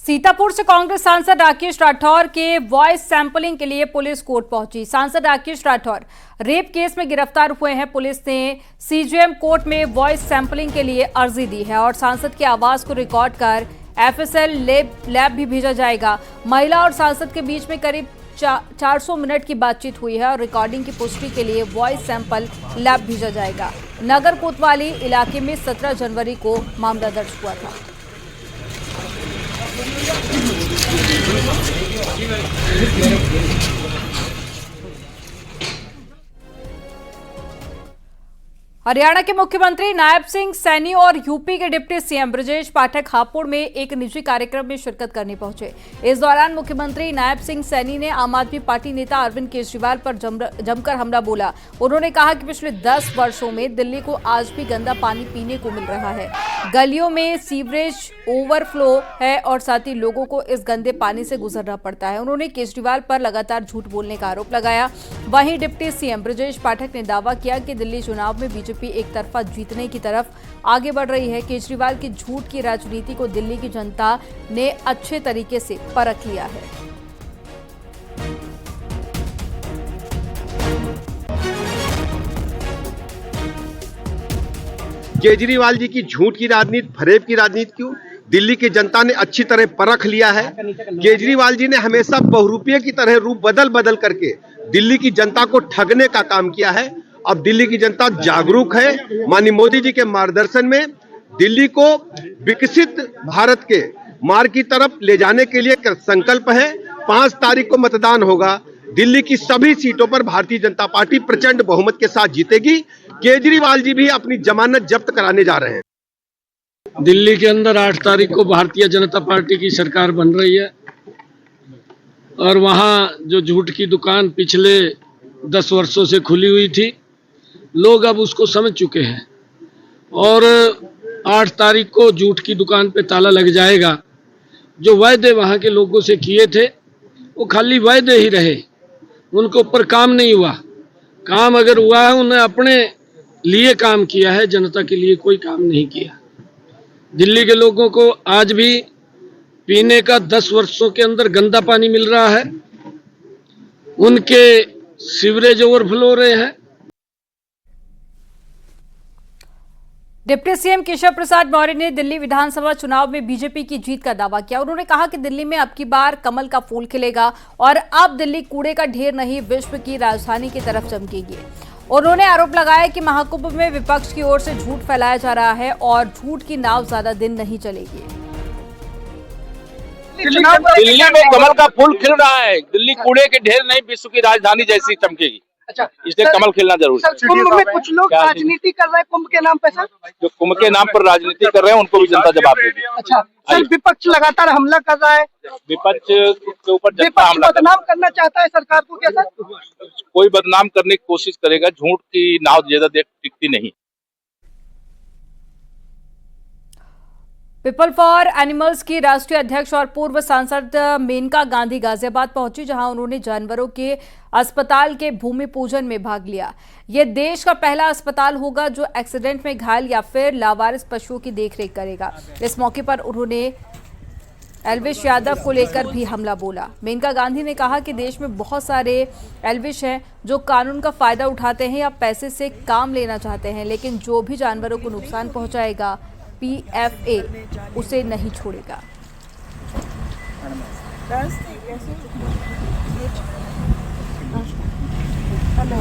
सीतापुर से कांग्रेस सांसद राकेश राठौर के वॉइस सैंपलिंग के लिए पुलिस कोर्ट पहुंची। सांसद राकेश राठौर रेप केस में गिरफ्तार हुए हैं। पुलिस ने सीजेएम कोर्ट में वॉइस सैंपलिंग के लिए अर्जी दी है और सांसद की आवाज को रिकॉर्ड कर एफएसएल लैब भी भेजा जाएगा। महिला और सांसद के बीच में करीब 400 मिनट की बातचीत हुई है और रिकॉर्डिंग की पुष्टि के लिए वॉइस सैंपल लैब भेजा जाएगा। नगर कोतवाली इलाके में 17 जनवरी को मामला दर्ज हुआ था। हरियाणा के मुख्यमंत्री नायब सिंह सैनी और यूपी के डिप्टी सीएम ब्रजेश पाठक हापुड़ में एक निजी कार्यक्रम में शिरकत करने पहुंचे। इस दौरान मुख्यमंत्री नायब सिंह सैनी ने आम आदमी पार्टी नेता अरविंद केजरीवाल पर जमकर हमला बोला। उन्होंने कहा कि पिछले 10 वर्षों में दिल्ली को आज भी गंदा पानी पीने को मिल रहा है। गलियों में सीवरेज ओवरफ्लो है और साथ ही लोगों को इस गंदे पानी से गुजरना पड़ता है। उन्होंने केजरीवाल पर लगातार झूठ बोलने का आरोप लगाया। वहीं डिप्टी सीएम ब्रजेश पाठक ने दावा किया कि दिल्ली चुनाव में बीजेपी एक तरफा जीतने की तरफ आगे बढ़ रही है। केजरीवाल की झूठ की राजनीति को दिल्ली की जनता ने अच्छे तरीके से परख लिया है। केजरीवाल जी की झूठ की राजनीति, फरेब की राजनीति क्यों दिल्ली की जनता ने अच्छी तरह परख लिया है। केजरीवाल जी ने हमेशा बहुरूपिये की तरह रूप बदल बदल करके दिल्ली की जनता को ठगने का काम किया है। अब दिल्ली की जनता जागरूक है। माननीय मोदी जी के मार्गदर्शन में दिल्ली को विकसित भारत के मार्ग की तरफ ले जाने के लिए संकल्प है। 5 तारीख को मतदान होगा। दिल्ली की सभी सीटों पर भारतीय जनता पार्टी प्रचंड बहुमत के साथ जीतेगी। केजरीवाल जी भी अपनी जमानत जब्त कराने जा रहे हैं। दिल्ली के अंदर 8 तारीख को भारतीय जनता पार्टी की सरकार बन रही है और वहां जो झूठ की दुकान पिछले 10 वर्षों से खुली हुई थी, लोग अब उसको समझ चुके हैं और 8 तारीख को झूठ की दुकान पे ताला लग जाएगा। जो वायदे वहां के लोगों से किए थे वो खाली वायदे ही रहे, उनके ऊपर काम नहीं हुआ। काम अगर हुआ है उन्हें अपने लिए काम किया है, जनता के लिए कोई काम नहीं किया। दिल्ली के लोगों को आज भी पीने का 10 वर्षों के अंदर गंदा पानी मिल रहा है। उनके सीवरेज ओवरफ्लो हो रहे हैं। डिप्टी सीएम केशव प्रसाद मौर्य ने दिल्ली विधानसभा चुनाव में बीजेपी की जीत का दावा किया। उन्होंने कहा कि दिल्ली में अब की बार कमल का फूल खिलेगा और अब दिल्ली कूड़े का ढेर नहीं, विश्व की राजधानी की तरफ चमकेगी। उन्होंने आरोप लगाया कि महाकुंभ में विपक्ष की ओर से झूठ फैलाया जा रहा है और झूठ की नाव ज्यादा दिन नहीं चलेगी। दिल्ली में कमल का फूल खिल रहा है। दिल्ली कूड़े के ढेर नहीं, विश्व की राजधानी जैसी चमकेगी। अच्छा, इसलिए कमल खिलना जरूरी है। कुंभ में कुछ लोग राजनीति कर रहे हैं कुंभ के नाम पे सर। जो कुंभ के नाम पर राजनीति कर रहे हैं उनको भी जनता जवाब देगी। अच्छा सर, विपक्ष लगातार हमला कर रहा है। विपक्ष के ऊपर जनता हमला बदनाम करना चाहता है सरकार को क्या सर? कोई बदनाम करने की कोशिश करेगा। झूठ की नाव ज्यादा देर टिकती नहीं। पीपल फॉर एनिमल्स की राष्ट्रीय अध्यक्ष और पूर्व सांसद मेनका गांधी गाजियाबाद पहुंची, जहां उन्होंने जानवरों के अस्पताल के भूमि पूजन में भाग लिया। यह देश का पहला अस्पताल होगा जो एक्सीडेंट में घायल या फिर लावारिस पशुओं की देखरेख करेगा। इस मौके पर उन्होंने एल्विश यादव को लेकर भी हमला बोला। मेनका गांधी ने कहा कि देश में बहुत सारे एल्विश हैं जो कानून का फायदा उठाते हैं या पैसे से काम लेना चाहते हैं, लेकिन जो भी जानवरों को नुकसान पहुंचाएगा PFA उसे नहीं छोड़ेगा।